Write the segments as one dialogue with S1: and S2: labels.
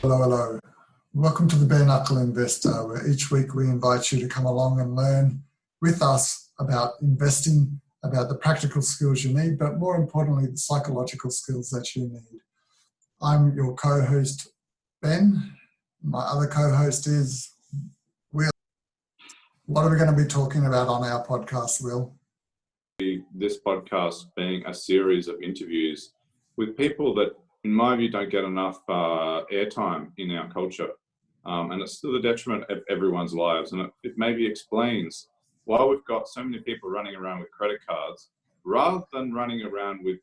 S1: Hello. Welcome to the Bareknuckle Investor, where each week we invite you to come along and learn with us about investing, about the practical skills you need, but more importantly, the psychological skills that you need. I'm your co-host, Ben. My other co-host is Will. What are we going to be talking about on our podcast, Will?
S2: This podcast being a series of interviews with people that, in my view, don't get enough airtime in our culture. And it's to the detriment of everyone's lives. And it maybe explains why we've got so many people running around with credit cards rather than running around with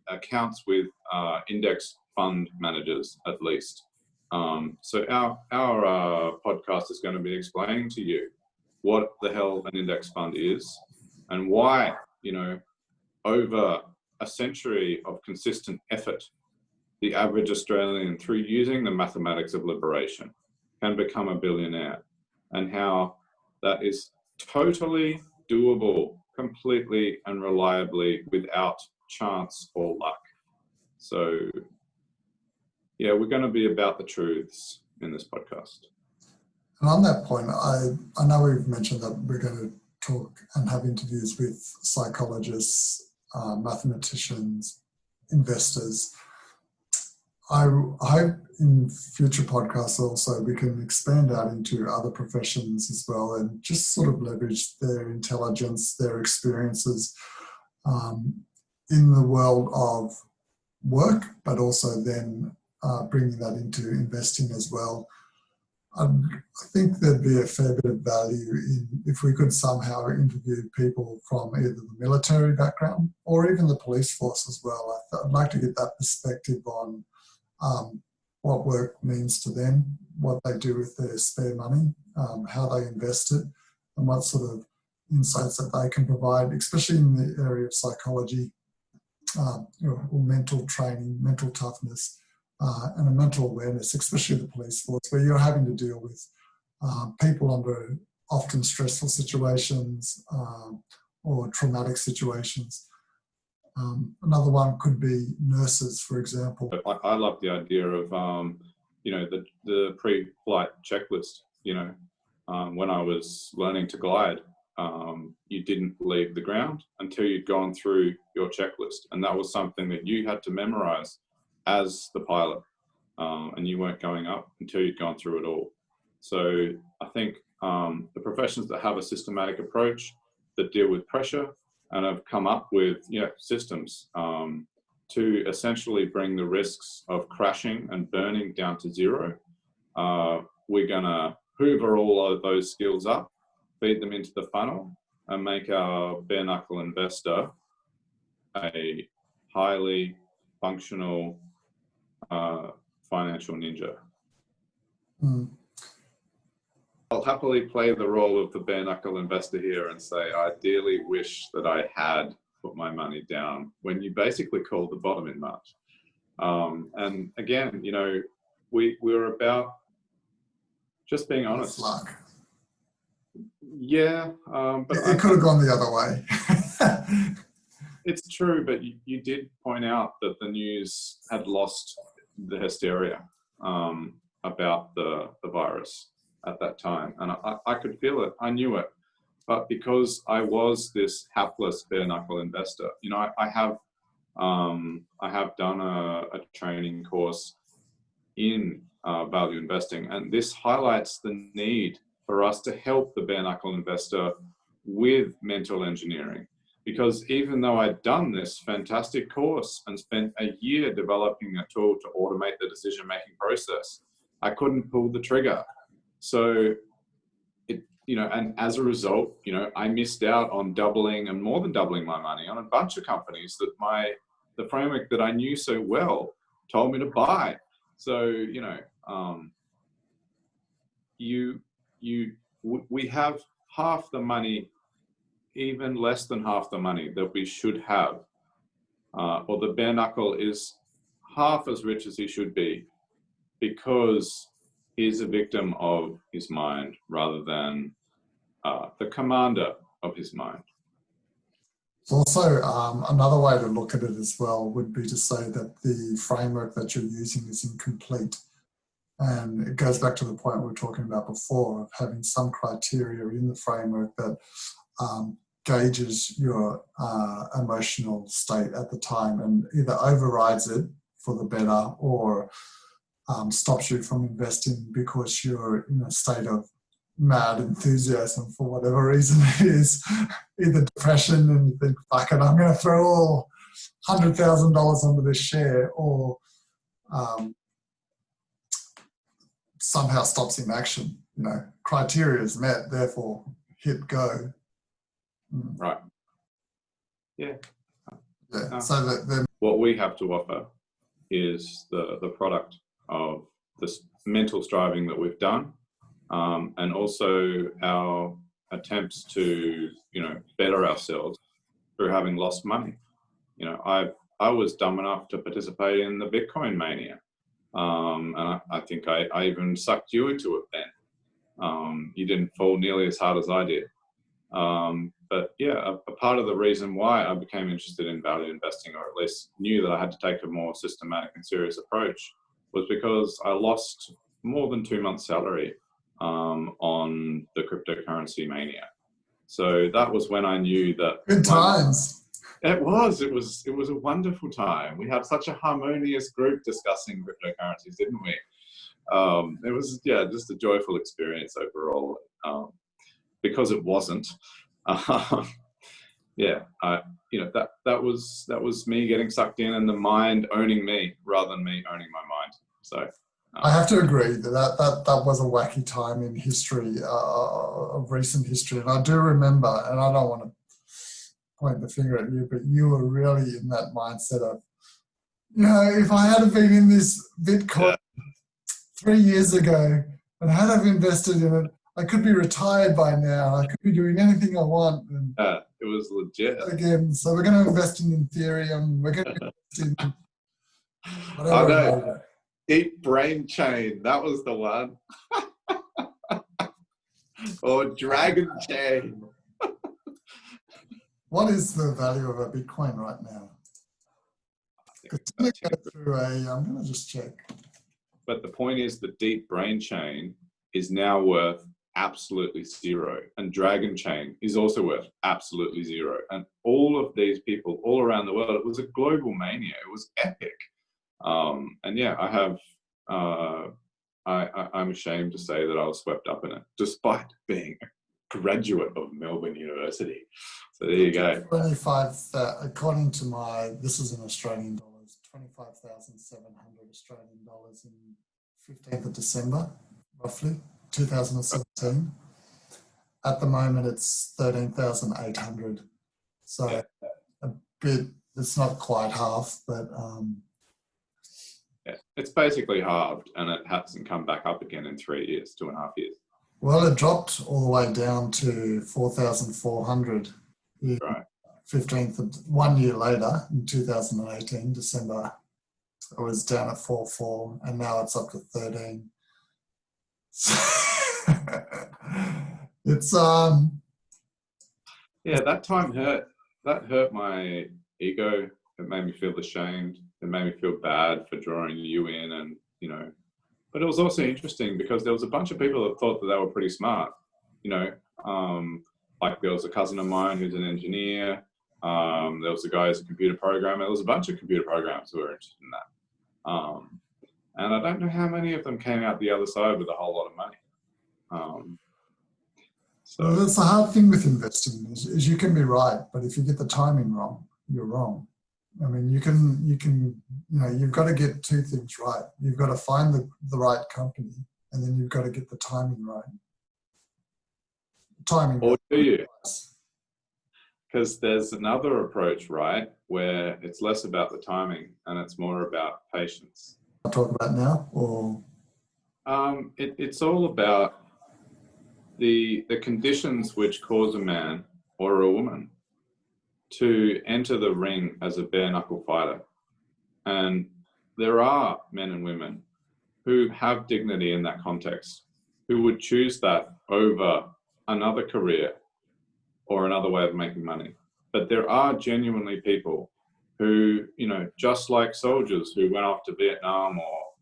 S2: accounts with index fund managers, at least. So our podcast is going to be explaining to you what the hell an index fund is and why, over a century of consistent effort, the average Australian, through using the mathematics of liberation, can become a billionaire, and how that is totally doable, completely and reliably, without chance or luck. So, yeah, we're going to be about the truths in this podcast.
S1: And on that point, I know we've mentioned that we're going to talk and have interviews with psychologists, mathematicians, investors. I hope in future podcasts also we can expand out into other professions as well and just sort of leverage their intelligence, their experiences in the world of work, but also then bringing that into investing as well. I think there'd be a fair bit of value if we could somehow interview people from either the military background or even the police force as well. I'd like to get that perspective on what work means to them, what they do with their spare money, how they invest it, and what sort of insights that they can provide, especially in the area of psychology, or mental training, mental toughness, and a mental awareness, especially the police force, where you're having to deal with people under often stressful situations or traumatic situations. Another one could be nurses, for example.
S2: I love the idea of, the pre-flight checklist. When I was learning to glide, you didn't leave the ground until you'd gone through your checklist. And that was something that you had to memorize as the pilot. And you weren't going up until you'd gone through it all. So I think the professions that have a systematic approach, that deal with pressure, and have come up with systems to essentially bring the risks of crashing and burning down to zero. We're going to hoover all of those skills up, feed them into the funnel, and make our Bareknuckle Investor a highly functional financial ninja. I'll happily play the role of the Bareknuckle Investor here and say I ideally wish that I had put my money down when you basically called the bottom in March. And again, we were about just being honest.
S1: Luck.
S2: Yeah, but
S1: it could have gone the other way.
S2: It's true, but you did point out that the news had lost the hysteria about the virus at that time, and I could feel it. I knew it, but because I was this hapless bare-knuckle investor, I have done a training course in value investing, and this highlights the need for us to help the bare-knuckle investor with mental engineering. Because even though I'd done this fantastic course and spent a year developing a tool to automate the decision-making process, I couldn't pull the trigger. So, and as a result, I missed out on doubling and more than doubling my money on a bunch of companies that the framework that I knew so well told me to buy. So, we have half the money, even less than half the money that we should have, or the bare knuckle is half as rich as he should be because he's a victim of his mind rather than the commander of his mind.
S1: Also, another way to look at it as well would be to say that the framework that you're using is incomplete. And it goes back to the point we were talking about before of having some criteria in the framework that gauges your emotional state at the time and either overrides it for the better or stops you from investing because you're in a state of mad enthusiasm for whatever reason it is, either depression and you think, fuck it, I'm going to throw all $100,000 onto this share, or somehow stops in action. Criteria is met, therefore hit go.
S2: Right. Yeah.
S1: So that
S2: what we have to offer is the product of this mental striving that we've done, and also our attempts to better ourselves through having lost money. I was dumb enough to participate in the Bitcoin mania, and I think I even sucked you into it then. You didn't fall nearly as hard as I did. But yeah, a part of the reason why I became interested in value investing, or at least knew that I had to take a more systematic and serious approach, was because I lost more than 2 months' salary on the cryptocurrency mania. So that was when I knew that.
S1: Good times.
S2: It was a wonderful time. We had such a harmonious group discussing cryptocurrencies, didn't we? It was just a joyful experience overall. Because it wasn't, that was me getting sucked in and the mind owning me rather than me owning my mind. So
S1: I have to agree that was a wacky time in history, of recent history, and I do remember, and I don't want to point the finger at you, but you were really in that mindset of, if I had been in this Bitcoin 3 years ago and had have invested in it, I could be retired by now. I could be doing anything I want. And
S2: it was legit.
S1: Again, so we're going to invest in Ethereum. We're going to invest in whatever.
S2: I know. Deep Brain Chain. That was the one. Or Dragon Chain.
S1: What is the value of a Bitcoin right now? I'm going to just check.
S2: But the point is, the Deep Brain Chain is now worth absolutely zero, and Dragon Chain is also worth absolutely zero. And all of these people all around the world, it was a global mania. It was epic. And yeah, I have. I'm ashamed to say that I was swept up in it, despite being a graduate of Melbourne University. So there you go.
S1: 25, according to this is in Australian dollars, 25,700 Australian dollars in 15th of December, roughly, 2017. At the moment, it's 13,800. So a bit, it's not quite half, but
S2: it's basically halved, and it hasn't come back up again in 3 years, 2.5 years.
S1: Well, it dropped all the way down to 4,400.
S2: Right.
S1: 15th of 1 year later, in 2018, December, it was down at 4.4, and now it's up to 13. It's
S2: that time hurt. That hurt my ego. It made me feel ashamed. It made me feel bad for drawing you in, and but it was also interesting because there was a bunch of people that thought that they were pretty smart. Like there was a cousin of mine who's an engineer. There was a guy who's a computer programmer. There was a bunch of computer programmers who were interested in that. And I don't know how many of them came out the other side with a whole lot of money.
S1: Well, that's the hard thing with investing is you can be right, but if you get the timing wrong, you're wrong. I mean, you've got to get two things right. You've got to find the right company, and then you've got to get the timing right.
S2: Or do you? Because there's another approach, right, where it's less about the timing and it's more about patience.
S1: I'll talk about now, or
S2: it's all about the conditions which cause a man or a woman to enter the ring as a bare knuckle fighter. And there are men and women who have dignity in that context, who would choose that over another career or another way of making money. But there are genuinely people who, just like soldiers who went off to Vietnam or,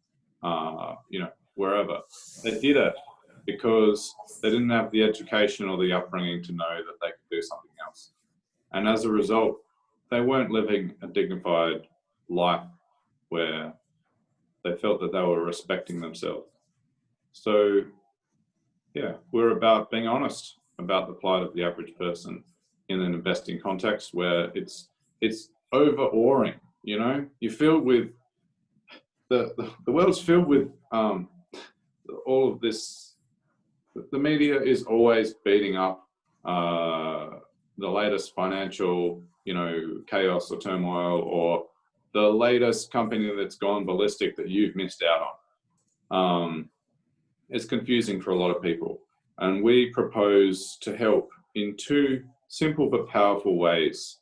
S2: wherever. They did it because they didn't have the education or the upbringing to know that they could do something else. And as a result, they weren't living a dignified life where they felt that they were respecting themselves. So, yeah, we're about being honest about the plight of the average person in an investing context where it's overawing. You know, you're filled with the world's filled with all of this. The media is always beating up the latest financial, chaos or turmoil, or the latest company that's gone ballistic that you've missed out on. It's confusing for a lot of people. And we propose to help in two simple but powerful ways.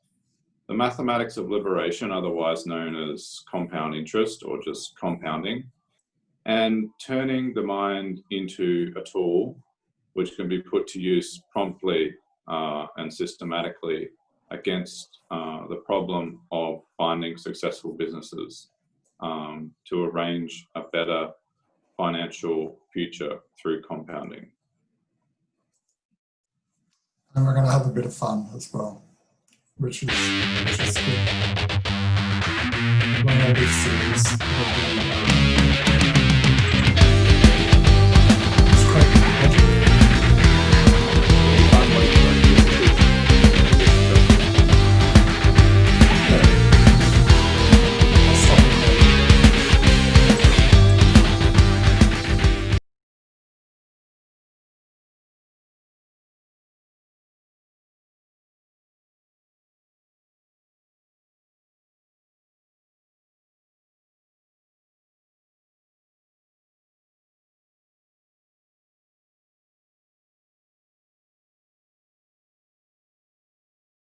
S2: The mathematics of liberation, otherwise known as compound interest or just compounding, and turning the mind into a tool which can be put to use promptly and systematically against the problem of finding successful businesses to arrange a better financial future through compounding.
S1: And we're going to have a bit of fun as well, which is good. One of these series will be